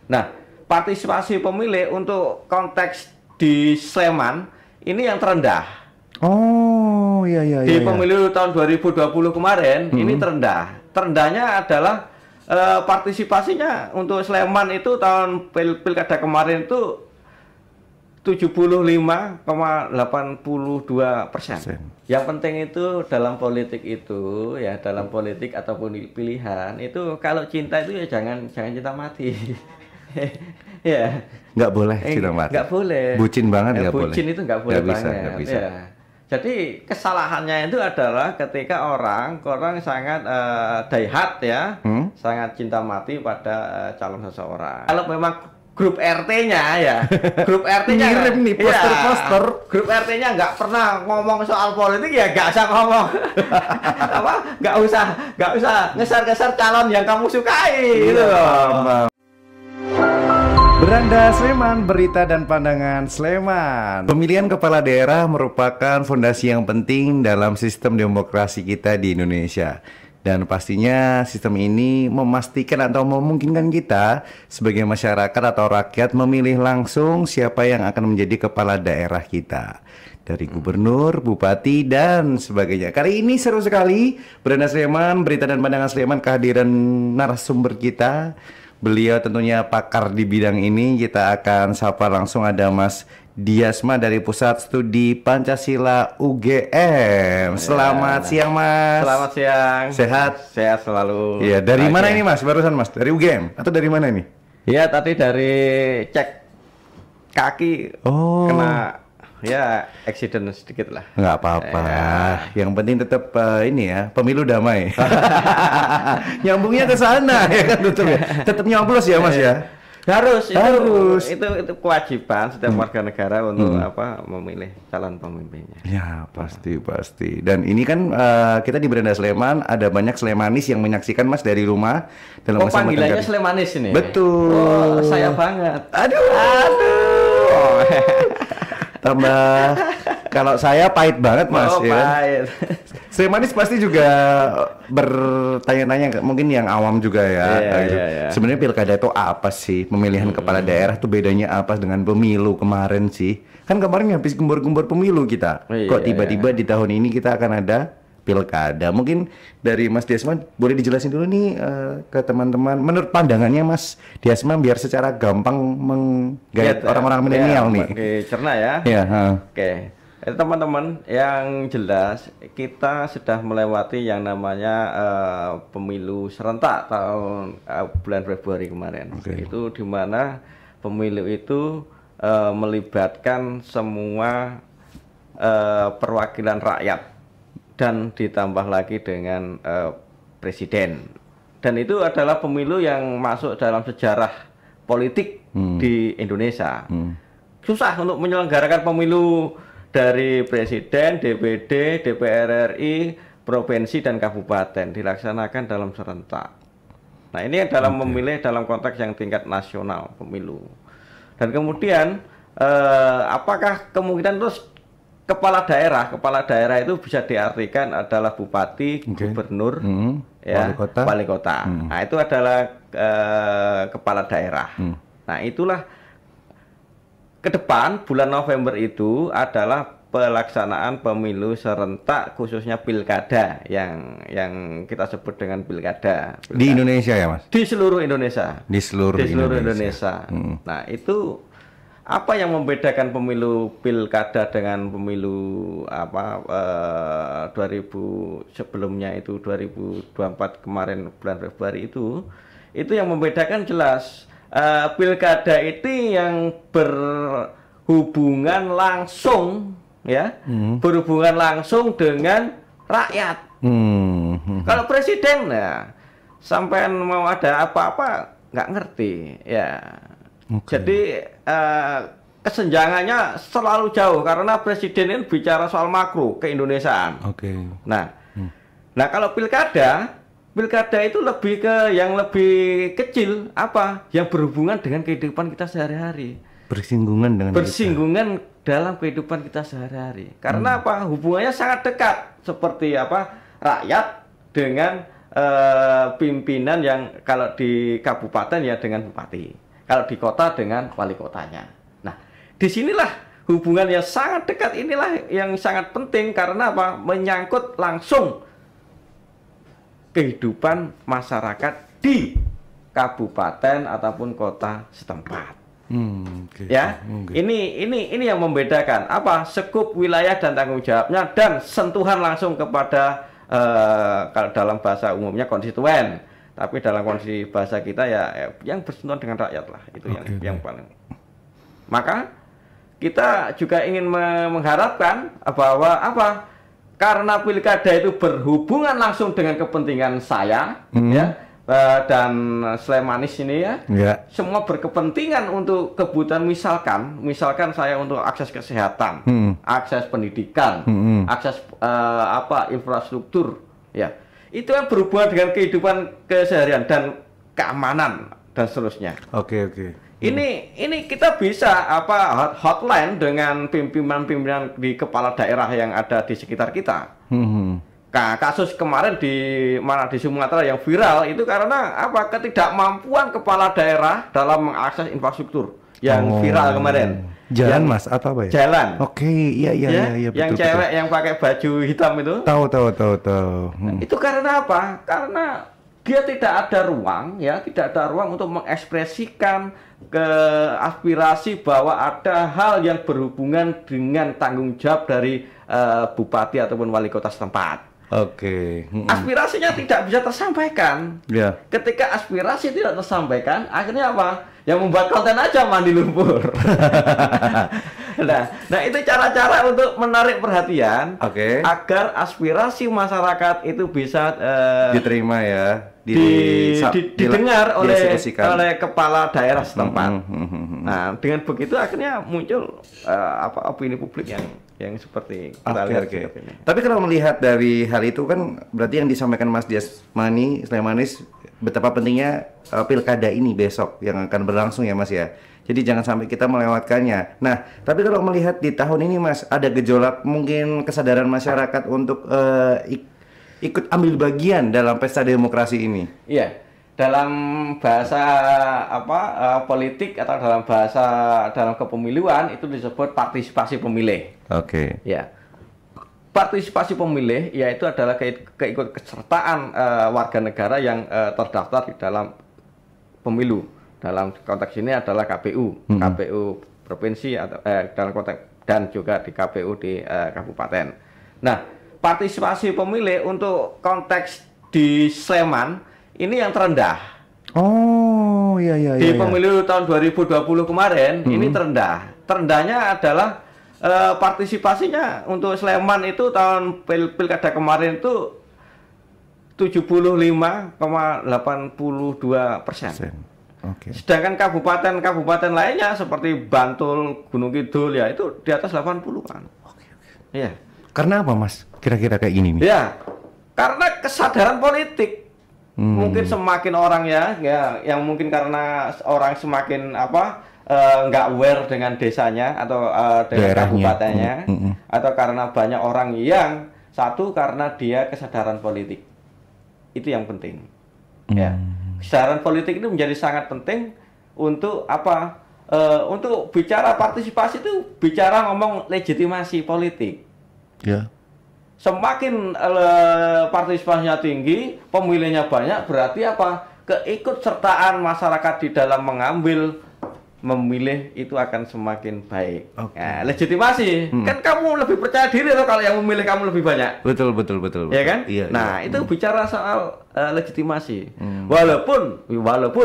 Nah, partisipasi pemilih untuk konteks di Sleman ini yang terendah. Oh, iya iya Di iya. pemilu tahun 2020 kemarin ini terendah. Terendahnya adalah partisipasinya untuk Sleman itu tahun pilkada kemarin itu 75,82%. Yang penting itu dalam politik itu ya, dalam politik ataupun pilihan itu kalau cinta itu ya jangan cinta mati. Ya, Nggak boleh cinta mati. nggak boleh. Bucin banget nggak boleh. Bucin itu nggak boleh Nggak bisa, banget. nggak bisa. Ya. Jadi kesalahannya itu adalah ketika orang sangat die hard ya, sangat cinta mati pada calon seseorang. Kalau memang grup RT-nya ya, grup RT-nya ngirim nih poster-poster. Ya, grup RT-nya nggak pernah ngomong soal politik ya nggak usah ngomong. Apa? Nggak usah ngeser-ngeser calon yang kamu sukai gitu loh. Beranda Sleman, berita dan pandangan Sleman. Pemilihan kepala daerah merupakan fondasi yang penting dalam sistem demokrasi kita di Indonesia. Dan pastinya sistem ini memastikan atau memungkinkan kita sebagai masyarakat atau rakyat memilih langsung siapa yang akan menjadi kepala daerah kita. Dari gubernur, bupati, dan sebagainya. Kali ini seru sekali. Beranda Sleman, berita dan pandangan Sleman, kehadiran narasumber kita. Beliau tentunya pakar di bidang ini. Kita akan sapa langsung, ada Mas Diasma dari Pusat Studi Pancasila UGM. Selamat siang, Mas. Selamat siang. Sehat? Sehat selalu. Iya, dari mana ini, Mas? Barusan, Mas? Dari UGM atau dari mana ini? Iya, tadi dari cek kaki kena ya accident sedikit lah. Nggak apa-apa. Yang penting tetap ini ya, pemilu damai. Nyambungnya ke sana ya kan, tetap nyoblos ya, Mas ya. Harus. Harus. Itu kewajiban setiap warga negara untuk memilih calon pemimpinnya. Ya, pasti. Dan ini kan kita di Beranda Sleman ada banyak Slemanis yang menyaksikan, Mas, dari rumah dalam panggilannya Slemanis ini. Betul. Oh, saya banget. Aduh. Tambah kalau saya pahit banget, Mas. Oh, ya pahit. Slemanis pasti juga bertanya-tanya, mungkin yang awam juga ya. Gitu. Sebenarnya pilkada itu apa sih? Pemilihan kepala daerah itu bedanya apa dengan pemilu kemarin sih? Kan kemarin habis gembor-gembor pemilu kita. Kok tiba-tiba di tahun ini kita akan ada pilkada? Mungkin dari Mas Diasma boleh dijelasin dulu nih ke teman-teman. Menurut pandangannya Mas Diasma biar secara gampang menggait orang-orang milenial nih. Oke, cerna ya. Oke. Teman-teman, yang jelas kita sudah melewati yang namanya pemilu serentak tahun bulan Februari kemarin. Itu dimana pemilu itu melibatkan semua perwakilan rakyat dan ditambah lagi dengan presiden. Dan itu adalah pemilu yang masuk dalam sejarah politik di Indonesia. Susah untuk menyelenggarakan pemilu dari presiden, DPD, DPR RI, provinsi dan kabupaten dilaksanakan dalam serentak. Nah, ini dalam memilih dalam konteks yang tingkat nasional pemilu. Dan kemudian apakah kemungkinan terus kepala daerah itu bisa diartikan adalah bupati, gubernur, ya, wali kota. Nah, itu adalah kepala daerah. Nah, itulah ke depan bulan November itu adalah pelaksanaan pemilu serentak, khususnya pilkada yang kita sebut dengan pilkada. Di Indonesia ya, Mas? Di seluruh Indonesia. Di seluruh Indonesia. Nah, itu apa yang membedakan pemilu pilkada dengan pemilu 2000 sebelumnya itu 2024 kemarin bulan Februari itu yang membedakan jelas. Pilkada itu yang berhubungan langsung ya, berhubungan langsung dengan rakyat. Kalau presiden ya sampai mau ada apa-apa nggak ngerti ya. Jadi kesenjangannya selalu jauh karena presiden ini bicara soal makro keindonesiaan. Nah kalau pilkada itu lebih ke yang lebih kecil, apa? Yang berhubungan dengan kehidupan kita sehari-hari. Bersinggungan dalam kehidupan kita sehari-hari. Karena apa? Hubungannya sangat dekat. Seperti apa? Rakyat dengan pimpinan yang kalau di kabupaten ya dengan bupati. Kalau di kota dengan wali kotanya. Nah, disinilah hubungan yang sangat dekat, inilah yang sangat penting karena apa? Menyangkut langsung kehidupan masyarakat di kabupaten ataupun kota setempat. Ya, ini yang membedakan apa skup wilayah dan tanggung jawabnya dan sentuhan langsung kepada kalau dalam bahasa umumnya konstituen, tapi dalam kondisi bahasa kita ya yang bersentuhan dengan rakyat lah, itu yang paling. Maka kita juga ingin mengharapkan bahwa apa? Karena pilkada itu berhubungan langsung dengan kepentingan saya, ya. Dan Slemanis ini ya, semua berkepentingan untuk kebutuhan misalkan saya untuk akses kesehatan, akses pendidikan, akses infrastruktur, ya itu kan berhubungan dengan kehidupan keseharian dan keamanan dan seterusnya. Oke. Ini kita bisa hotline dengan pimpinan-pimpinan di kepala daerah yang ada di sekitar kita. Nah, kasus kemarin di Sumatera yang viral itu karena apa? Ketidakmampuan kepala daerah dalam mengakses infrastruktur yang viral kemarin. Jalan Mas, apa ya? Jalan. Oke, iya yang betul, cewek yang pakai baju hitam itu. Tahu. Nah, itu karena apa? Karena dia tidak ada ruang, ya, tidak ada ruang untuk mengekspresikan ke aspirasi bahwa ada hal yang berhubungan dengan tanggung jawab dari bupati ataupun wali kota setempat. Oke. Aspirasinya tidak bisa tersampaikan. Ketika aspirasi tidak tersampaikan, akhirnya apa? Yang membuat konten aja mandi lumpur. Nah itu cara-cara untuk menarik perhatian, agar aspirasi masyarakat itu bisa diterima ya, didengar oleh kepala daerah setempat. Nah dengan begitu akhirnya muncul opini publik yang seperti kita lihat. Tapi kalau melihat dari hal itu kan berarti yang disampaikan Mas Jasmani Slemanis betapa pentingnya pilkada ini besok yang akan berlangsung ya Mas ya. Jadi jangan sampai kita melewatkannya. Nah, tapi kalau melihat di tahun ini Mas ada gejolak mungkin kesadaran masyarakat untuk ikut ambil bagian dalam pesta demokrasi ini. Iya. Dalam bahasa politik atau dalam kepemiluan itu disebut partisipasi pemilih. Ya. Partisipasi pemilih yaitu adalah keikutsertaan warga negara yang terdaftar di dalam pemilu. Dalam konteks ini adalah KPU, KPU provinsi atau dalam konteks dan juga di KPU di kabupaten. Nah, partisipasi pemilih untuk konteks di Sleman ini yang terendah. Di pemilu tahun 2020 kemarin ini terendah. Terendahnya adalah partisipasinya untuk Sleman itu tahun pilkada kemarin itu 75,82%. Sedangkan kabupaten lainnya seperti Bantul, Gunung Kidul ya itu di atas 80-an. Iya. Karena apa Mas? Kira-kira kayak gini nih? Ya, karena kesadaran politik. Mungkin semakin orang yang mungkin karena orang semakin nggak aware dengan desanya atau dengan kabupatennya, atau karena banyak orang yang karena dia kesadaran politik. Itu yang penting. Ya. Kesadaran politik itu menjadi sangat penting untuk untuk bicara partisipasi itu bicara ngomong legitimasi politik. Semakin partisipasinya tinggi, pemilihnya banyak, berarti keikutsertaan masyarakat di dalam memilih itu akan semakin baik. Nah, legitimasi kan kamu lebih percaya diri loh kalau yang memilih kamu lebih banyak. Betul. Ya kan? Nah, itu bicara soal legitimasi. Walaupun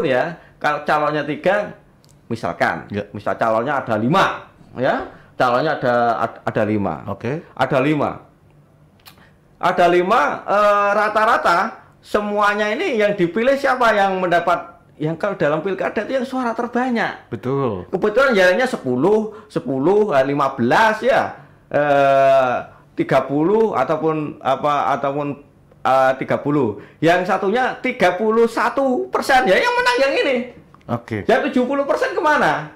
ya kalau calonnya 3, misalkan, misal calonnya ada 5, ya, calonnya ada 5. Ada 5 rata-rata semuanya ini yang dipilih siapa yang mendapat. Yang kalau dalam pilkada itu yang suara terbanyak. Betul. Kebetulan jalannya 10, 15 ya. 30 ataupun 30. Yang satunya 31% ya yang menang yang ini. Yang 70% kemana?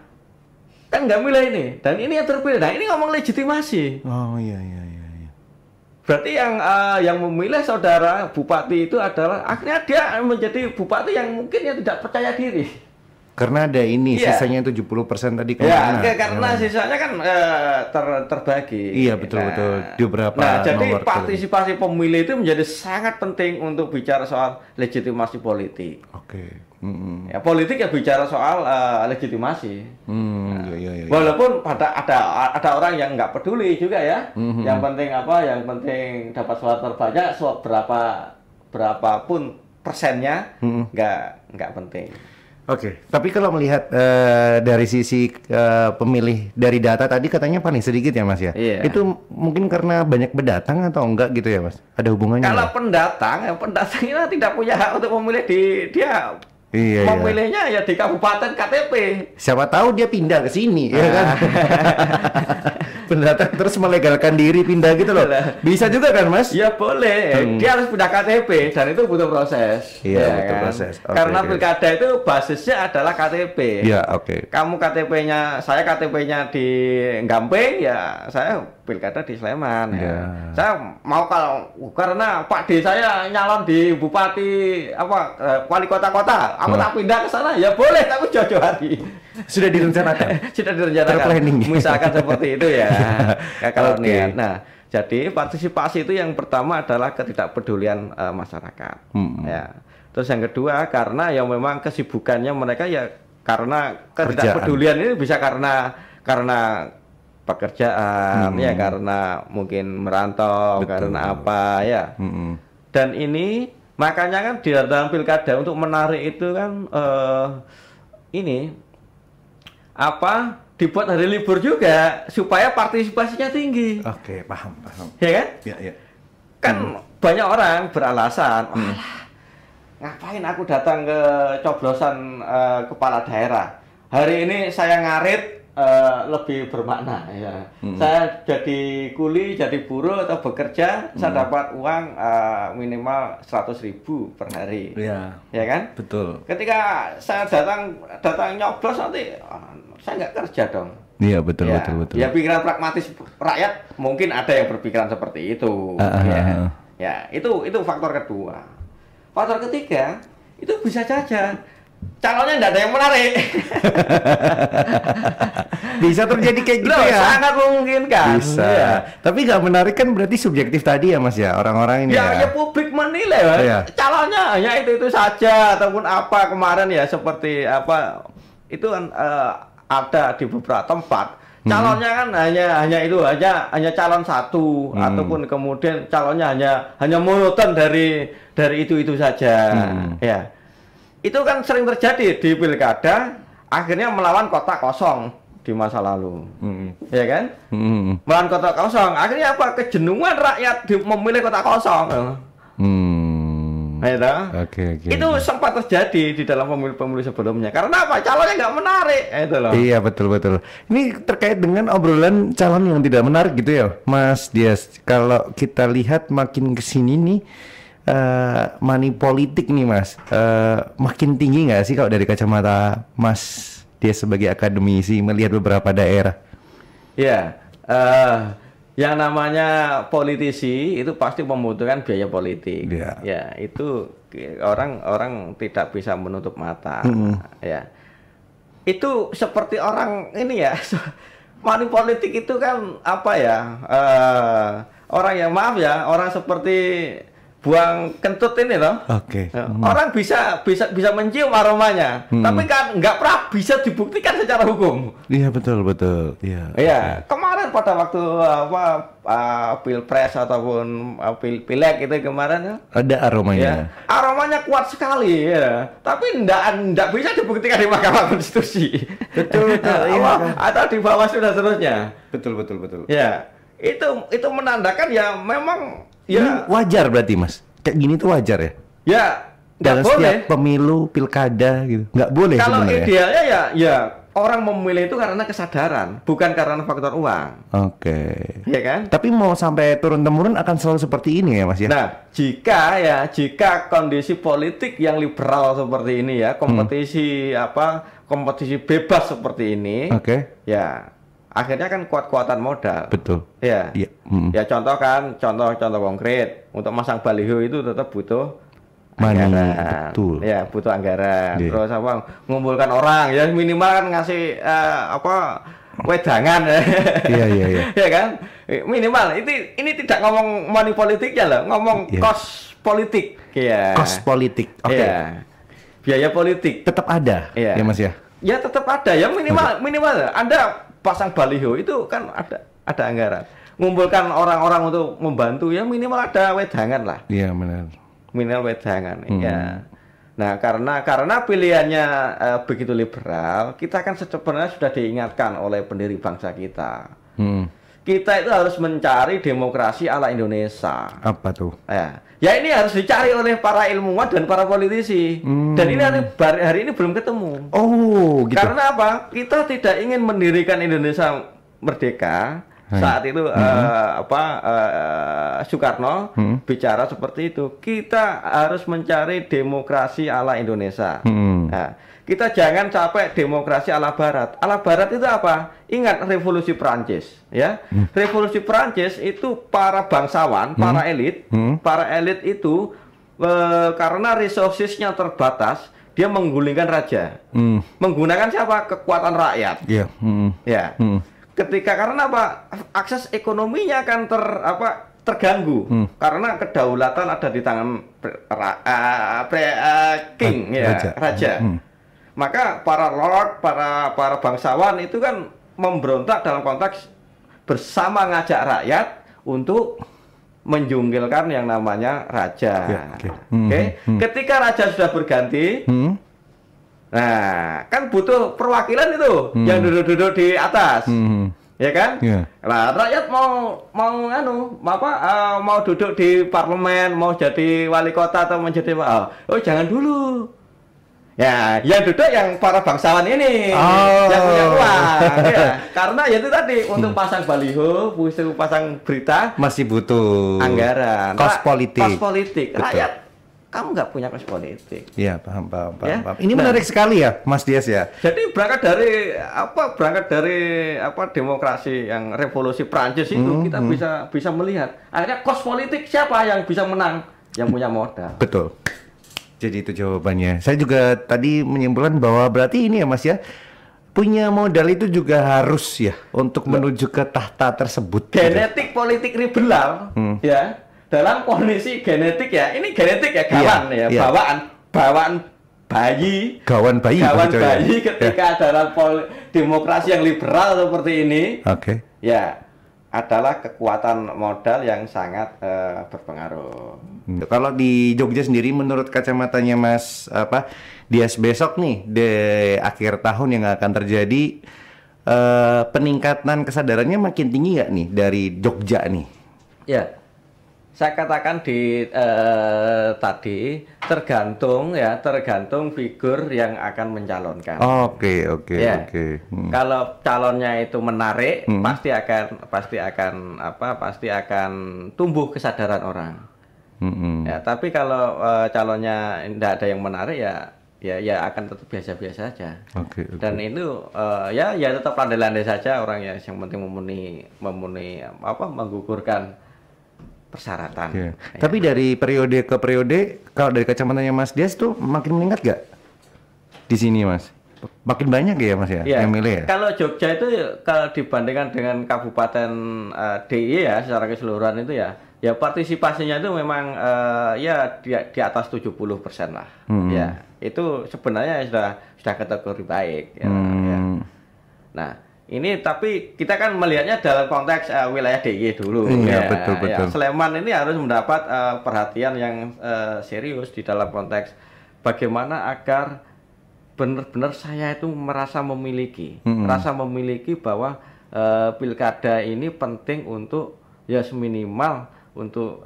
Kan nggak milih ini. Dan ini yang terpilih. Nah ini ngomong legitimasi. Berarti yang memilih saudara bupati itu adalah akhirnya dia menjadi bupati yang mungkin tidak percaya diri. Karena ada ini Iya. sisanya 70% tadi Ya, kemana? karena sisanya kan terbagi. Iya, betul-betul. Di beberapa Nah, jadi nomor partisipasi pemilih itu menjadi sangat penting untuk bicara soal legitimasi politik. Oke. Mm-mm. Ya, politik ya bicara soal legitimasi. Iya. Walaupun ada orang yang nggak peduli juga ya. Yang penting apa? Yang penting dapat suara terbanyak, berapapun persennya, nggak penting. Oke, tapi kalau melihat dari sisi pemilih dari data tadi katanya paling sedikit ya Mas ya? Iya. Itu mungkin karena banyak pendatang atau enggak gitu ya Mas? Ada hubungannya Kalau nggak? pendatang itu tidak punya hak untuk memilih dia Iya. memilihnya ya di kabupaten KTP. Siapa tahu dia pindah ke sini, ya kan? Pendatang terus melegalkan diri pindah gitu loh. Bisa juga kan Mas? Ya boleh, dia harus pindah KTP dan itu butuh proses. Iya, ya butuh kan? proses. Oke, Karena oke. pilkada itu basisnya adalah KTP. Iya, oke. Kamu KTP-nya, saya KTP-nya di Gampeng, ya saya pilkada di Sleman. Iya. Ya. Saya mau karena Pak D saya nyalon di bupati wali kota-kota, aku tak pindah ke sana, ya boleh, tapi jauh-jauh hari. Sudah direncanakan. Sudah direncanakan. Terplanning. Misalkan seperti itu ya. Ya, kalau Oke. niat. Nah, jadi partisipasi itu yang pertama adalah ketidakpedulian masyarakat. Ya. Terus yang kedua karena yang memang kesibukannya mereka ya karena ketidakpedulian ini bisa karena pekerjaan ya, karena mungkin merantau, karena apa ya. Dan ini makanya kan di dalam pilkada untuk menarik itu kan dibuat hari libur juga supaya partisipasinya tinggi. Oke, paham. Ya kan? Iya. Kan banyak orang beralasan, ngapain aku datang ke coblosan kepala daerah? Hari ini saya ngarit lebih bermakna ya. Saya jadi kuli, jadi buruh atau bekerja, saya dapat uang minimal 100.000 per hari. Iya. Ya kan? Betul. Ketika saya datang nyoblos nanti saya nggak kerja dong. Iya, betul. Ya pikiran pragmatis rakyat mungkin ada yang berpikiran seperti itu. Ya, itu faktor kedua. Faktor ketiga itu bisa saja calonnya nggak ada yang menarik. Bisa terjadi kayak gitu Loh, ya? sangat memungkinkan. Bisa. Ya. Tapi nggak menarik kan berarti subjektif tadi ya Mas ya, orang-orang ini Ya publik menilai Mas. Iya. Calonnya hanya itu saja ataupun apa kemarin ya seperti apa itu kan ada di beberapa tempat calonnya kan hanya calon satu ataupun kemudian calonnya hanya monoton dari itu saja ya. Itu kan sering terjadi di pilkada, akhirnya melawan kota kosong di masa lalu, ya kan? Melawan kota kosong, akhirnya apa? Kejenuhan rakyat memilih kota kosong. Oke. Itu sempat terjadi di dalam pemilu-pemilu sebelumnya. Karena apa? Calonnya nggak menarik, itu loh. Iya, betul. Ini terkait dengan obrolan calon yang tidak menarik gitu ya, Mas Dias. Kalau kita lihat makin kesini nih, money politik nih Mas, makin tinggi nggak sih kalau dari kacamata Mas Dias sebagai akademisi melihat beberapa daerah? Ya, yang namanya politisi itu pasti membutuhkan biaya politik. Ya, itu orang tidak bisa menutup mata. Ya, itu seperti orang ini ya, money politik itu kan apa ya? Orang yang orang seperti buang kentut ini loh. Oke. Orang bisa mencium aromanya, tapi kan nggak pernah bisa dibuktikan secara hukum. Iya, betul. Iya. Iya, kemarin pada waktu pilpres ataupun pileg itu kemarin ada aromanya. Ya, aromanya kuat sekali ya. Tapi nggak bisa dibuktikan di Mahkamah Konstitusi. Betul. Iya. Atau di bawah sudah seterusnya. Betul. Ya, itu menandakan ya memang ya ini wajar berarti Mas, kayak gini tuh wajar ya? Ya, nggak dalam boleh. setiap pemilu, pilkada gitu, nggak boleh Kalau sebenarnya. idealnya ya orang memilih itu karena kesadaran, bukan karena faktor uang. Oke. Ya kan? Tapi mau sampai turun-temurun akan selalu seperti ini ya Mas ya? Nah, jika kondisi politik yang liberal seperti ini ya, kompetisi bebas seperti ini, ya akhirnya kan kuat-kuatan modal. Betul. Ya. Iya. Ya contoh konkret untuk masang baliho itu tetap butuh Money, anggaran. betul. Ya, butuh anggaran. Iya. Terus apa? Ngumpulkan orang ya minimal kan ngasih apa wedangan. Iya, iya, iya. Ya kan? Minimal ini tidak ngomong money politiknya loh, ngomong Iya. cost politik. Iya. Cost politik. Oke. Iya. Biaya politik. Tetap ada. Iya. Ya Mas ya. Ya tetap ada ya minimal Anda pasang baliho itu kan ada anggaran. Ngumpulkan orang-orang untuk membantu ya minimal ada wedangan lah. Iya, benar. Minimal wedangan ya. Nah, karena pilihannya begitu liberal, kita kan sebenarnya sudah diingatkan oleh pendiri bangsa kita. Kita itu harus mencari demokrasi ala Indonesia. Apa tuh? Ya ini harus dicari oleh para ilmuwan dan para politisi. Dan ini hari ini belum ketemu. Oh, gitu. Karena apa? Kita tidak ingin mendirikan Indonesia merdeka. Saat itu Soekarno bicara seperti itu. Kita harus mencari demokrasi ala Indonesia. Nah, kita jangan capek demokrasi ala Barat. Ala Barat itu apa? Ingat revolusi Perancis, ya. Revolusi Perancis itu para bangsawan, para elit itu karena resourcesnya terbatas, dia menggulingkan raja. Menggunakan siapa? Kekuatan rakyat. Iya. Ya. Ketika karena apa? Akses ekonominya akan terganggu karena kedaulatan ada di tangan king ya, raja. Maka para lord, para bangsawan itu kan memberontak dalam konteks bersama ngajak rakyat untuk menjunggilkan yang namanya raja. Oke. Ketika raja sudah berganti, nah, kan butuh perwakilan itu yang duduk-duduk di atas, ya kan? Nah, rakyat mau duduk di parlemen, mau jadi wali kota atau menjadi oh jangan dulu. Ya, yang duduk yang para bangsawan ini, yang punya uang, ya. Karena ya itu tadi untuk pasang baliho, pasang berita masih butuh anggaran, kos politik. Kos politik, rakyat. Kamu nggak punya kos politik. Iya, paham. Ya? Ini menarik sekali ya, Mas Dias ya. Jadi berangkat dari demokrasi yang revolusi Prancis itu kita bisa melihat akhirnya kos politik siapa yang bisa menang, yang punya modal. Betul. Jadi itu jawabannya. Saya juga tadi menyimpulkan bahwa berarti ini ya Mas ya, punya modal itu juga harus ya untuk menuju ke tahta tersebut. Genetik politik liberal ya. Dalam kondisi genetik ya, ini genetik ya, bawaan bayi ketika dalam demokrasi yang liberal seperti ini, ya adalah kekuatan modal yang sangat berpengaruh. Kalau di Jogja sendiri, menurut kacamatanya Mas Dias besok nih di akhir tahun yang akan terjadi, peningkatan kesadarannya makin tinggi nggak nih dari Jogja nih? Ya. Saya katakan tadi tergantung figur yang akan mencalonkan. Oke. Kalau calonnya itu menarik, pasti akan tumbuh kesadaran orang. Ya, tapi kalau calonnya tidak ada yang menarik ya akan tetap biasa-biasa saja. Dan itu ya tetap landai-landai saja orang yang penting menggugurkan persyaratan. Ya. Tapi dari periode ke periode, kalau dari kacamatanya Mas Dias tuh makin meningkat gak di sini Mas? Makin banyak ya Mas ya yang milih ya? Kalau Jogja itu kalau dibandingkan dengan Kabupaten DIY ya secara keseluruhan itu ya partisipasinya itu memang di atas 70% lah. Ya itu sebenarnya sudah kategori baik. Ya. Nah. Ini tapi kita kan melihatnya dalam konteks wilayah DIY dulu. Betul. Ya, Sleman ini harus mendapat perhatian yang serius di dalam konteks bagaimana agar benar-benar saya itu merasa memiliki bahwa pilkada ini penting untuk seminimal untuk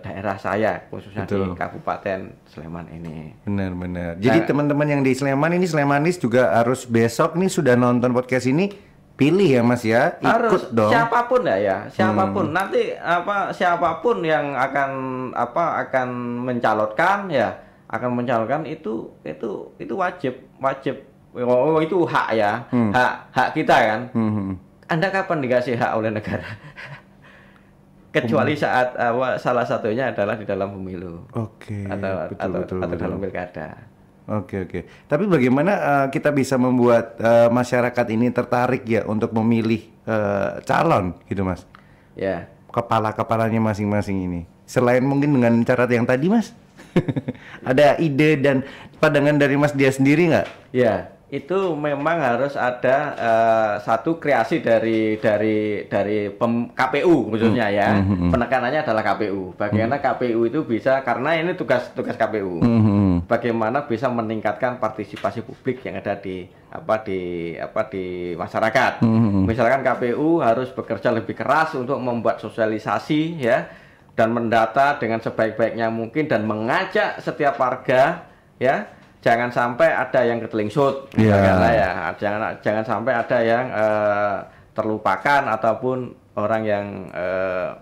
daerah saya khususnya di Kabupaten Sleman ini. Benar. Jadi teman-teman yang di Sleman ini, Slemanis juga harus besok nih sudah nonton podcast ini, pilih ya Mas ya, ikut harus dong. Siapapun siapapun nanti siapapun yang akan mencalonkan itu wajib. Oh, itu hak ya, hak kita kan. Anda kapan dikasih hak oleh negara? kecuali saat salah satunya adalah di dalam pemilu Oke, atau dalam pilkada. Oke. Tapi bagaimana kita bisa membuat masyarakat ini tertarik ya untuk memilih calon gitu Mas? Ya. Kepala-kepalanya masing-masing ini. Selain mungkin dengan cara yang tadi Mas, ada ide dan pandangan dari Mas dia sendiri nggak? Ya, itu memang harus ada satu kreasi dari KPU khususnya ya. Penekanannya adalah KPU. Bagaimana KPU itu bisa, karena ini tugas KPU. Bagaimana bisa meningkatkan partisipasi publik yang ada di masyarakat. Misalkan KPU harus bekerja lebih keras untuk membuat sosialisasi ya, dan mendata dengan sebaik-baiknya mungkin dan mengajak setiap warga ya. Jangan sampai ada yang ketelingsut, ya. Jangan sampai ada yang terlupakan ataupun orang yang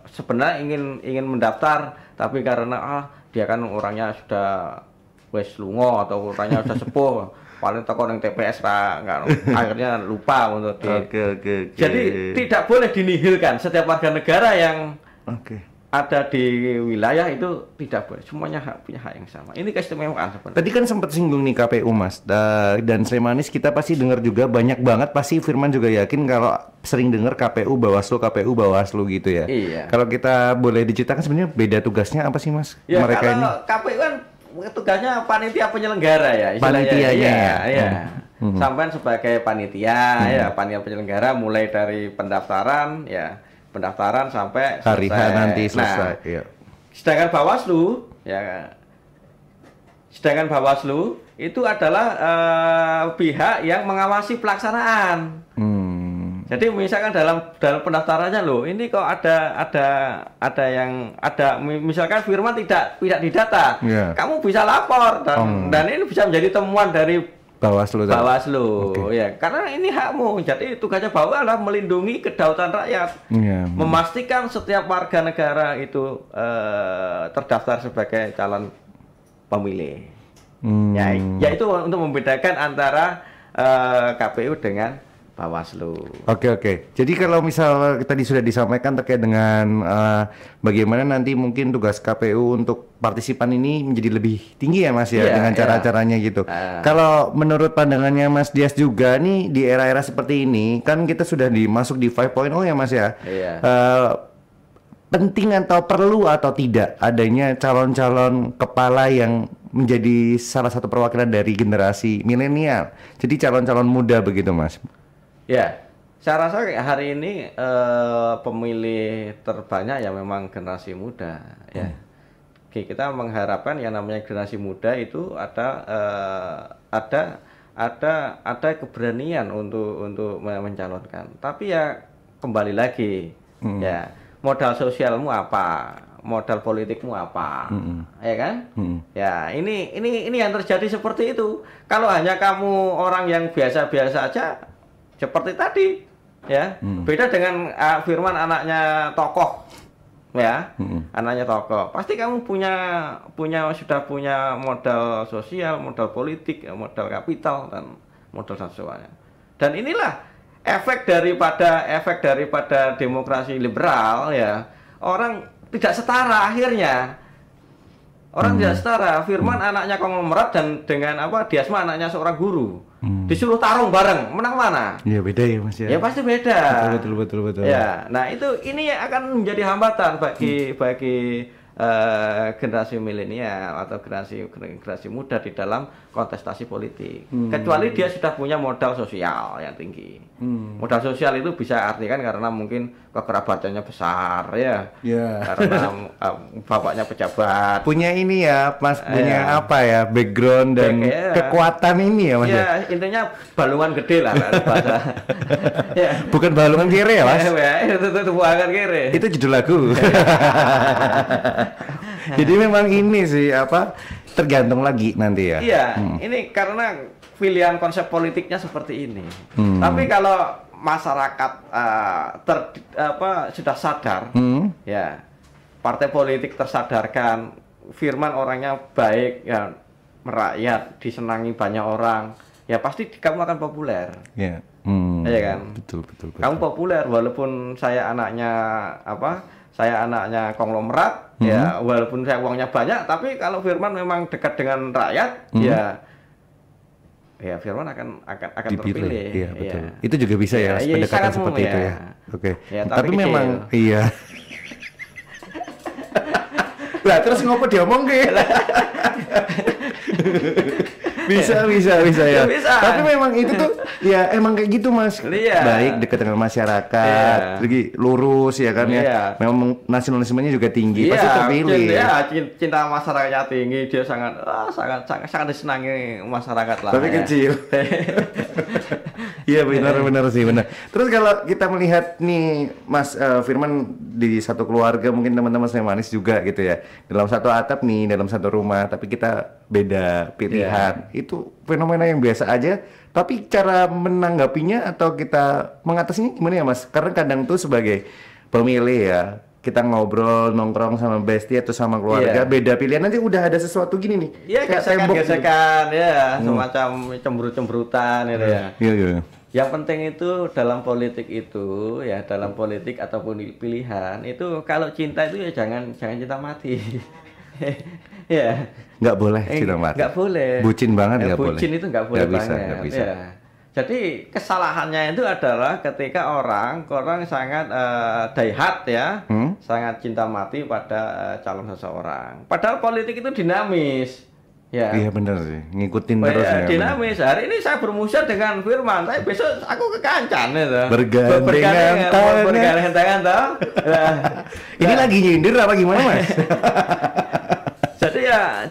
sebenarnya ingin mendaftar, tapi karena dia kan orangnya sudah wes lungo atau orangnya sudah sepuh, paling toko yang TPS akhirnya lupa untuk Oke. Jadi tidak boleh dinihilkan setiap warga negara yang ada di wilayah itu, tidak boleh, semuanya punya hak yang sama. Ini keistimewaan sebenarnya. Tadi kan sempat singgung nih KPU Mas, dan Slemanis kita pasti dengar juga banyak banget, pasti Firman juga yakin kalau sering dengar KPU Bawaslu gitu ya. Iya. Kalau kita boleh diceritakan sebenarnya beda tugasnya apa sih Mas? Ya, mereka kalau ini? KPU kan tugasnya panitia penyelenggara ya. Panitianya ya. Sampai sebagai panitia ya, panitia penyelenggara mulai dari pendaftaran sampai hari selesai. nanti selesai. Nah, sedangkan Bawaslu itu adalah pihak yang mengawasi pelaksanaan. Jadi misalkan dalam pendaftarannya loh, ini kok ada yang misalkan Firman tidak didata, kamu bisa lapor dan ini bisa menjadi temuan dari Bawaslu, ya, karena ini hakmu. Jadi tugasnya Bawaslu adalah melindungi kedaulatan rakyat, memastikan setiap warga negara itu terdaftar sebagai calon pemilih. Ya itu untuk membedakan antara KPU dengan Bawaslu. Oke. Jadi kalau misal tadi sudah disampaikan terkait dengan bagaimana nanti mungkin tugas KPU untuk partisipan ini menjadi lebih tinggi ya Mas ya, dengan cara-caranya gitu. Kalau menurut pandangannya Mas Dias juga nih, di era-era seperti ini kan kita sudah masuk di 5.0 ya Mas ya. Penting atau perlu atau tidak adanya calon-calon kepala yang menjadi salah satu perwakilan dari generasi milenial. Jadi calon-calon muda begitu Mas. Ya, saya rasa hari ini pemilih terbanyak ya memang generasi muda ya. Oke, kita mengharapkan yang namanya generasi muda itu ada keberanian untuk mencalonkan. Tapi ya kembali lagi ya, modal sosialmu apa, modal politikmu apa, ya kan? Ya ini yang terjadi seperti itu. Kalau hanya kamu orang yang biasa-biasa aja, seperti tadi, ya, beda dengan Firman anaknya tokoh, ya, anaknya tokoh. Pasti kamu sudah punya modal sosial, modal politik, modal kapital dan modal sesuatu. Dan inilah efek daripada demokrasi liberal, ya. Orang tidak setara akhirnya. Orang tidak setara. Firman anaknya konglomerat dan dengan Diasma anaknya seorang guru. Disuruh tarung bareng, menang mana? Iya beda ya Mas ya. Ya pasti beda. Betul. Ya, nah ini akan menjadi hambatan bagi generasi milenial atau generasi muda di dalam kontestasi politik. Kecuali dia sudah punya modal sosial yang tinggi. Modal sosial itu bisa artikan karena mungkin kekerabatannya besar ya. Karena bapaknya pejabat. Punya ini ya, Mas, punya apa ya, background dan kekuatan ini ya Mas ya. Intinya balungan gede lah bahasa. Bukan balungan kere ya Mas. Itu balungan kere. Itu judul lagu. Jadi memang ini sih tergantung lagi nanti ya. Iya, ini karena pilihan konsep politiknya seperti ini. Tapi kalau masyarakat sudah sadar, ya partai politik tersadarkan, Firman orangnya baik, ya merakyat, disenangi banyak orang, ya pasti kamu akan populer. Iya kan? Betul, betul, betul. Kamu populer walaupun saya anaknya apa? Saya anaknya konglomerat, ya walaupun saya uangnya banyak, tapi kalau Firman memang dekat dengan rakyat, ya Firman akan dipilih. terpilih. Iya, betul. Ya. Itu juga bisa ya, Iya, pendekatan sangat seperti itu ya. Oke. Ya, Tapi kecil. memang iya. Lah terus ngopo diomong ke? bisa ya. Bisa. Tapi memang itu tuh ya emang kayak gitu Mas. Iya. Baik dekat dengan masyarakat, lagi lurus ya kan ya. Memang nasionalismenya juga tinggi, pasti terpilih. Cinta masyarakatnya tinggi, dia sangat disenangi masyarakat lah. Tapi kecil. Iya benar sih benar. Terus kalau kita melihat nih Mas Firman di satu keluarga, mungkin teman-teman saya manis juga gitu ya, dalam satu atap nih, dalam satu rumah, tapi kita beda pilihan. Itu fenomena yang biasa aja. Tapi cara menanggapinya atau kita mengatasinya gimana ya Mas? Karena kadang tuh sebagai pemilih ya, kita ngobrol nongkrong sama bestie atau sama keluarga, beda pilihan, nanti udah ada sesuatu gini nih. Iya, gesekan ya, semacam cemberut-cemberutan gitu ya. Iya. Yang penting itu dalam politik itu ya, dalam politik ataupun pilihan itu, kalau cinta itu ya jangan cinta mati. Ya. Nggak boleh cinta mati. Nggak boleh. Bucin banget nggak boleh. Bucin itu nggak boleh banget. Nggak bisa. Ya. Jadi kesalahannya itu adalah ketika orang sangat die hard ya, sangat cinta mati pada calon seseorang. Padahal politik itu dinamis. Ya. Iya benar sih, ngikutin terus ya. Dinamis. Hari ini saya bermusuh dengan Firman, tapi besok aku ke Kancan itu. Bergandengan tangan toh. Ini lagi nyindir apa gimana Mas?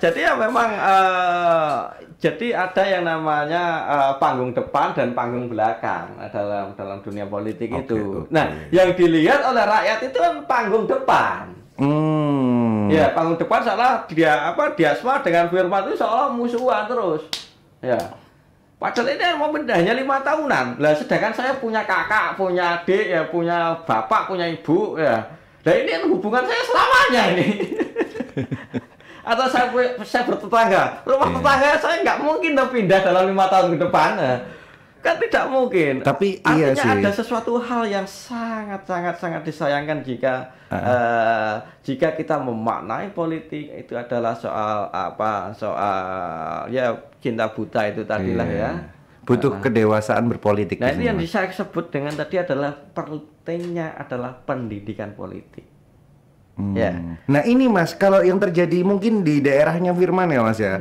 Jadi ya memang jadi ada yang namanya panggung depan dan panggung belakang dalam dunia politik itu. Nah, yang dilihat oleh rakyat itu kan panggung depan. Ya, panggung depan salah dia semua dengan Firman itu seolah musuhan terus. Ya. Padahal ini mau hanya 5 tahunan. Lah sedangkan saya punya kakak, punya adik, ya punya bapak, punya ibu, ya. Nah ini kan hubungan saya selamanya ini. Atau saya bertetangga, rumah tetangga saya nggak mungkin pindah dalam 5 tahun ke depan. Kan tidak mungkin. Tapi artinya iya sih, ada sesuatu hal yang sangat disayangkan jika kita memaknai politik itu adalah soal ya cinta buta itu tadilah ya. Butuh kedewasaan berpolitik. Nah ini yang saya sebut dengan tadi adalah pentingnya adalah pendidikan politik. Ya. Nah ini Mas, kalau yang terjadi mungkin di daerahnya Firman ya Mas ya,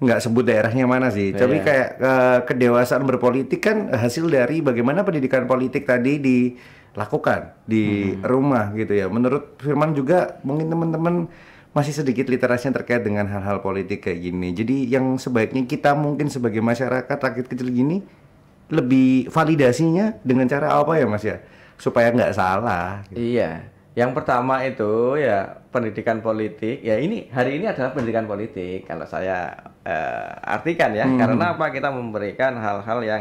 nggak sebut daerahnya mana sih, tapi kayak kedewasaan berpolitik kan hasil dari bagaimana pendidikan politik tadi dilakukan di rumah gitu ya. Menurut Firman juga mungkin teman-teman masih sedikit literasinya terkait dengan hal-hal politik kayak gini. Jadi yang sebaiknya kita mungkin sebagai masyarakat rakyat kecil gini lebih validasinya dengan cara apa ya Mas ya, supaya nggak salah. Gitu. Iya. Yang pertama itu ya pendidikan politik. Ya ini hari ini adalah pendidikan politik kalau saya artikan ya. Karena apa, kita memberikan hal-hal yang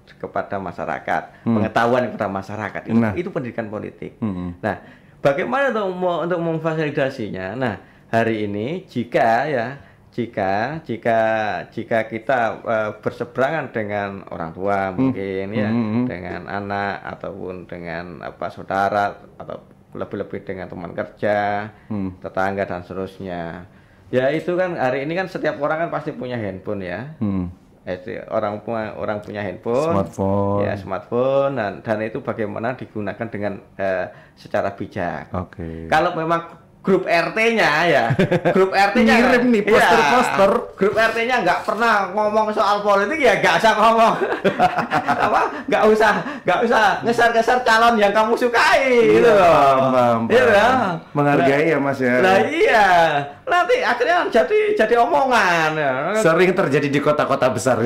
kepada masyarakat, pengetahuan kepada masyarakat. Itu pendidikan politik. Nah, bagaimana untuk memfasilitasinya? Nah, hari ini jika kita berseberangan dengan orang tua mungkin ya, dengan anak ataupun dengan saudara atau lebih-lebih dengan teman kerja, tetangga dan seterusnya. Ya itu kan hari ini kan setiap orang kan pasti punya handphone ya. Orang punya handphone, smartphone dan itu bagaimana digunakan dengan secara bijak. Kalau memang grup RT-nya ya, grup RT-nya ngirim nih poster-poster. Grup RT-nya nggak pernah ngomong soal politik ya nggak usah ngomong. Nggak usah ngeser-ngeser calon yang kamu sukai gitu loh. Iya, menghargai ya Mas ya. Nah iya, nanti akhirnya jadi omongan. Sering terjadi di kota-kota besar.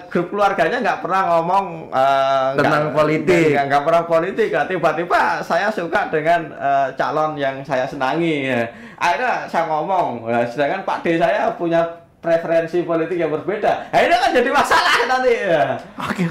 Grup keluarganya nggak pernah ngomong tentang politik, nggak pernah politik. Tiba-tiba saya suka dengan calon yang saya senangi, akhirnya saya ngomong. Sedangkan Pak D saya punya preferensi politik yang berbeda. Nah, ini kan jadi masalah nanti. Oke.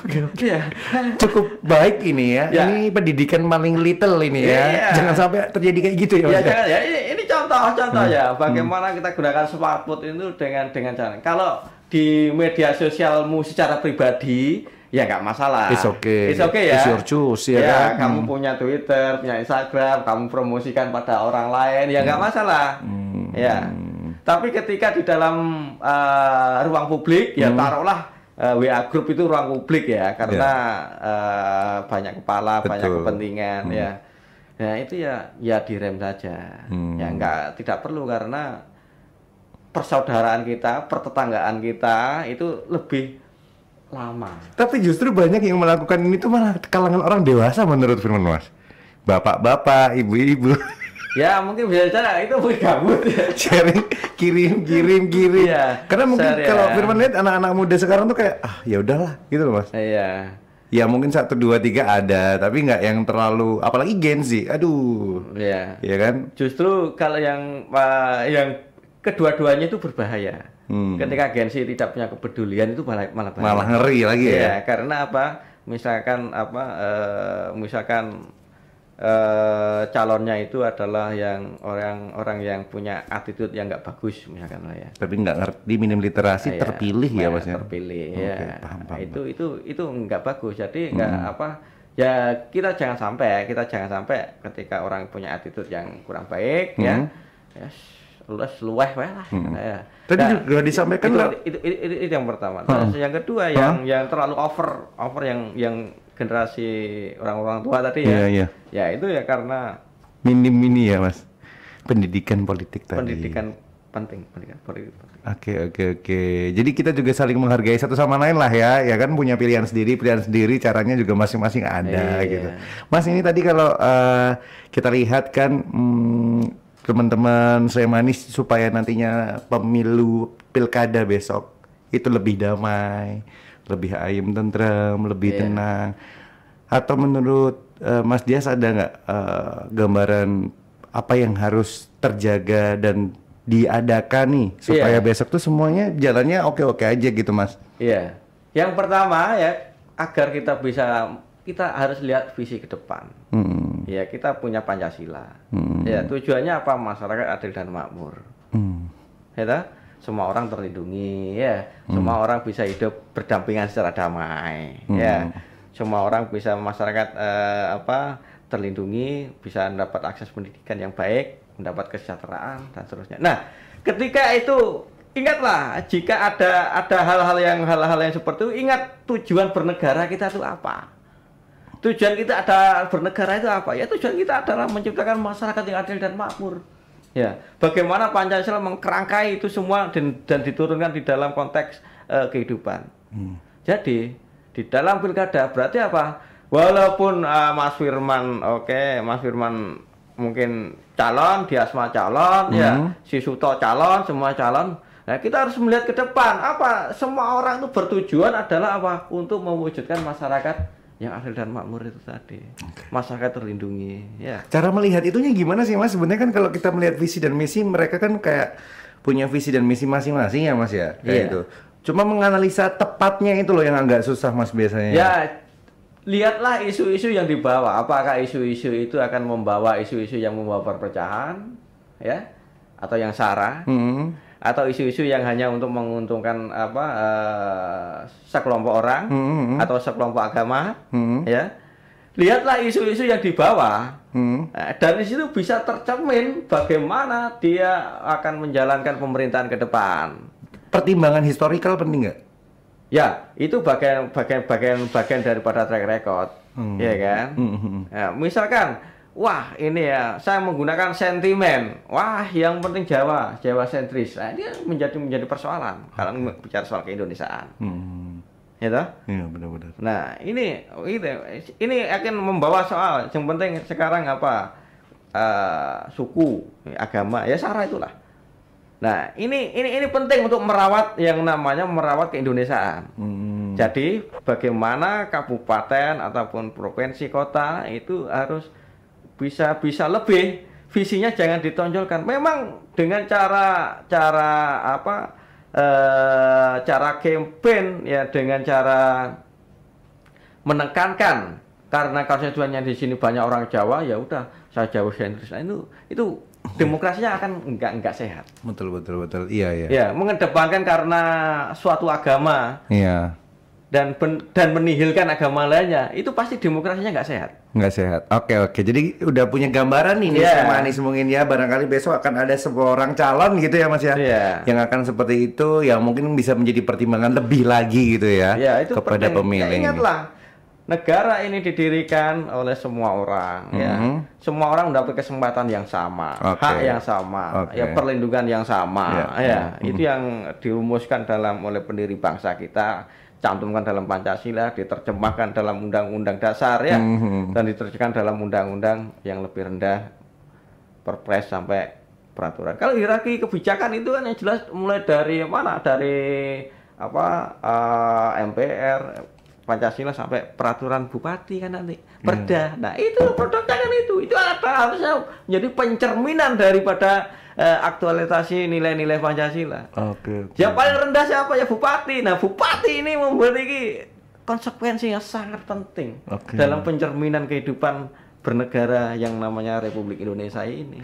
Cukup baik ini ya. Ini pendidikan paling little ini ya. Jangan sampai terjadi kayak gitu ya. Jangan ya. Ini contoh ya. Bagaimana kita gunakan smartphone itu dengan cara. di media sosialmu secara pribadi, ya nggak masalah. It's okay. It's okay ya. It's your choice ya, Ya, kan? kamu punya Twitter, punya Instagram, kamu promosikan pada orang lain, ya nggak masalah. Ya. Tapi ketika di dalam ruang publik, ya taruhlah WA group itu ruang publik ya, karena banyak kepala, banyak kepentingan ya. Nah itu ya direm saja. Ya tidak perlu, karena persaudaraan kita, pertetanggaan kita itu lebih lama. Tapi justru banyak yang melakukan ini tuh malah kalangan orang dewasa menurut Firman, Mas. Bapak-bapak, ibu-ibu. Ya mungkin bisa saja itu mungkin gabut ya. Sharing, kirim. Iya. Karena mungkin kalau Firman lihat anak-anak muda sekarang tuh kayak ya udahlah gitu loh, Mas. Iya. Ya mungkin 1, 2, 3 ada, tapi nggak yang terlalu, apalagi Gen Z. Aduh. Iya. Iya kan? Justru kalau yang kedua-duanya itu berbahaya. Ketika Gen Z tidak punya kepedulian itu malah bahaya. Malah ngeri lagi ya. Ya, karena apa? Misalkan calonnya itu adalah yang orang yang punya attitude yang nggak bagus misalkan lah ya. Tapi nggak ngerti, minim literasi, terpilih ya, Mas ya. Terpilih Oke, ya. paham. Itu nggak bagus. Jadi nggak ya kita jangan sampai ketika orang punya attitude yang kurang baik ya luweh lah. Ya. Tadi juga disampaikan itu yang pertama. Terus yang kedua yang terlalu over yang generasi orang-orang tua tadi ya. Iya. Ya itu ya karena minim ini ya, Mas. Pendidikan politik tadi. Pendidikan politik penting. Oke. Jadi kita juga saling menghargai satu sama lain lah ya. Ya kan punya pilihan sendiri, caranya juga masing-masing ada gitu. Mas, ini tadi kalau kita lihat kan teman-teman Slemanis supaya nantinya pemilu pilkada besok itu lebih damai, lebih ayem tentrem, lebih tenang. Atau menurut Mas Dias ada nggak gambaran apa yang harus terjaga dan diadakan nih supaya besok tuh semuanya jalannya oke-oke aja gitu, Mas? Iya. Yang pertama ya, agar kita harus lihat visi ke depan. Ya, kita punya Pancasila. Ya, tujuannya apa? Masyarakat adil dan makmur. Ya, semua orang terlindungi ya. Semua orang bisa hidup berdampingan secara damai. Ya. Semua orang bisa masyarakat terlindungi, bisa mendapat akses pendidikan yang baik, mendapat kesejahteraan dan seterusnya. Nah, ketika itu ingatlah jika ada hal-hal yang seperti itu, ingat tujuan bernegara kita itu apa? Tujuan kita bernegara itu apa? Ya tujuan kita adalah menciptakan masyarakat yang adil dan makmur. Ya, bagaimana Pancasila mengkerangkai itu semua dan diturunkan di dalam konteks kehidupan. Jadi di dalam pilkada berarti apa? Walaupun Mas Firman mungkin calon, Diasma calon, ya, si Suto calon, semua calon. Nah, kita harus melihat ke depan. Apa? Semua orang itu bertujuan adalah apa? Untuk mewujudkan masyarakat yang adil dan makmur itu tadi. Masyarakat terlindungi, ya. Cara melihat itunya gimana sih, Mas? Sebenarnya kan kalau kita melihat visi dan misi, mereka kan kayak punya visi dan misi masing-masing ya, Mas ya? Kayak itu. Cuma menganalisa tepatnya itu loh yang agak susah, Mas, biasanya. Ya, lihatlah isu-isu yang dibawa. Apakah isu-isu itu akan membawa isu-isu yang membawa perpecahan, ya? Atau yang sara? Atau isu-isu yang hanya untuk menguntungkan sekelompok orang atau sekelompok agama, ya. Lihatlah isu-isu yang dibawa, dari situ bisa tercermin bagaimana dia akan menjalankan pemerintahan ke depan. Pertimbangan historikal penting nggak? Ya, itu bagian daripada track record, ya kan? Ya, misalkan wah ini ya saya menggunakan sentimen, wah yang penting Jawa sentris, nah, ini menjadi persoalan kalau bicara soal keindonesiaan, ya toh? Iya benar-benar. Nah ini akan membawa soal yang penting sekarang apa suku, agama, ya sara itulah. Nah ini penting untuk merawat yang namanya merawat keindonesiaan. Jadi bagaimana kabupaten ataupun provinsi kota itu harus bisa lebih, visinya jangan ditonjolkan. Memang dengan cara campaign ya, dengan cara menekankan karena konstituennya di sini banyak orang Jawa, ya udah saya Jawa sentris. Nah, itu demokrasinya akan enggak sehat. Betul. Iya. Ya, mengedepankan karena suatu agama. Iya. Dan menihilkan agama lainnya, itu pasti demokrasinya nggak sehat. Nggak sehat. Oke. Jadi udah punya gambaran nih sama Anies mungkin ya. Barangkali besok akan ada seorang calon gitu ya Mas ya. Yang akan seperti itu, yang mungkin bisa menjadi pertimbangan lebih lagi gitu ya. Itu kepada pemilih. Ya, ingatlah, negara ini didirikan oleh semua orang. Ya. Semua orang mendapat kesempatan yang sama, hak yang sama, ya perlindungan yang sama. Itu yang dirumuskan oleh pendiri bangsa kita. Cantumkan dalam Pancasila, diterjemahkan dalam Undang-Undang Dasar ya, dan diterjemahkan dalam undang-undang yang lebih rendah, Perpres sampai peraturan. Kalau hierarki kebijakan itu kan yang jelas mulai dari mana? Dari MPR, Pancasila sampai peraturan bupati kan nanti, Perda. Nah itu produknya kan itu harusnya menjadi pencerminan daripada aktualisasi nilai-nilai Pancasila. Yang paling rendah siapa? Ya bupati. Nah bupati ini memiliki konsekuensi yang sangat penting dalam pencerminan kehidupan bernegara yang namanya Republik Indonesia ini.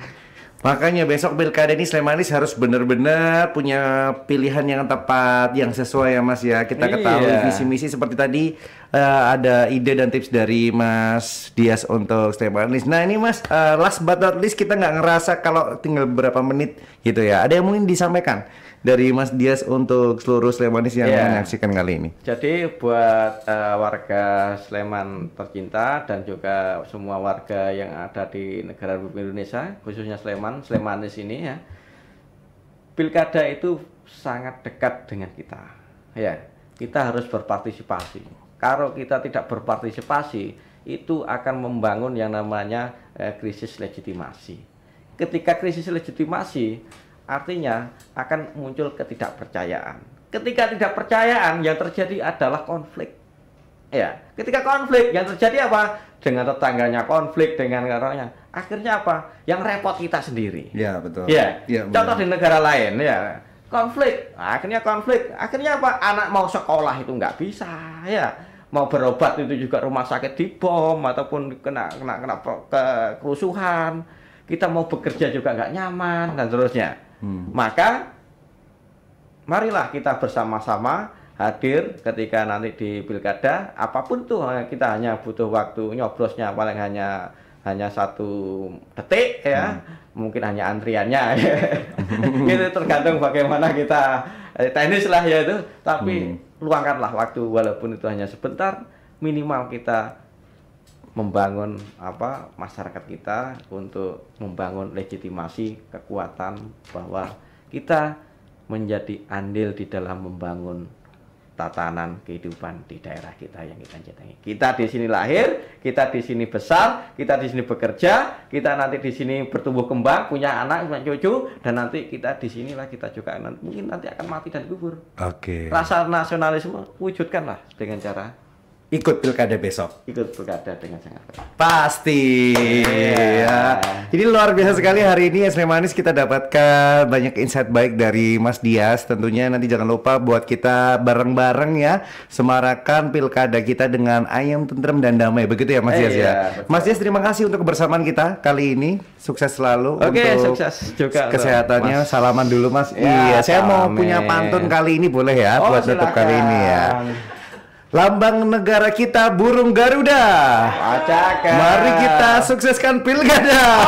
Makanya besok pilkada ini Slemanis harus benar-benar punya pilihan yang tepat, yang sesuai ya Mas ya. Kita ketahui visi misi seperti tadi ada ide dan tips dari Mas Dias untuk Slemanis. Nah ini Mas, last but not least, kita nggak ngerasa kalau tinggal beberapa menit gitu ya. Ada yang mungkin disampaikan dari Mas Dias untuk seluruh Slemanis yang menyaksikan kali ini? Jadi buat warga Sleman tercinta dan juga semua warga yang ada di negara Republik Indonesia, khususnya Slemanis ini ya, pilkada itu sangat dekat dengan kita. Ya, kita harus berpartisipasi. Kalau kita tidak berpartisipasi, itu akan membangun yang namanya krisis legitimasi. Ketika krisis legitimasi, artinya akan muncul ketidakpercayaan. Ketika ketidakpercayaan, yang terjadi adalah konflik. Ya, ketika konflik, yang terjadi apa? Dengan tetangganya konflik, dengan orangnya. Akhirnya apa? Yang repot kita sendiri. Ya, betul. Ya, contoh di negara lain, ya. Konflik, akhirnya apa? Anak mau sekolah itu nggak bisa, ya. Mau berobat itu juga rumah sakit dibom ataupun kena kerusuhan. Kita mau bekerja juga nggak nyaman dan seterusnya. Maka marilah kita bersama-sama hadir ketika nanti di pilkada, apapun tuh kita hanya butuh waktu nyobrosnya paling hanya 1 detik ya, mungkin hanya antriannya ya. Itu tergantung bagaimana kita teknis lah ya itu, tapi luangkanlah waktu walaupun itu hanya sebentar, minimal kita membangun masyarakat kita untuk membangun legitimasi kekuatan bahwa kita menjadi andil di dalam membangun tatanan kehidupan di daerah kita yang kita cintai. Kita di sini lahir, kita di sini besar, kita di sini bekerja, kita nanti di sini bertumbuh kembang, punya anak, punya cucu, dan nanti kita di sinilah kita juga mungkin nanti akan mati dan kubur. Rasa nasionalisme wujudkanlah dengan cara ikut pilkada besok. Ikut pilkada dengan sangat pasti. Ya. Jadi luar biasa sekali hari ini Slemanis kita dapatkan banyak insight baik dari Mas Dias. Tentunya nanti jangan lupa buat kita bareng-bareng ya semarakan pilkada kita dengan ayam, tentrem dan damai. Begitu ya Mas Dias ya. Betul. Mas Dias terima kasih untuk kebersamaan kita kali ini. Sukses selalu untuk sukses juga kesehatannya. Mas. Salaman dulu Mas. Iya, saya mau punya pantun kali ini boleh ya buat tutup kali ini ya. Lambang negara kita burung Garuda. Acaka. Mari kita sukseskan pilkada.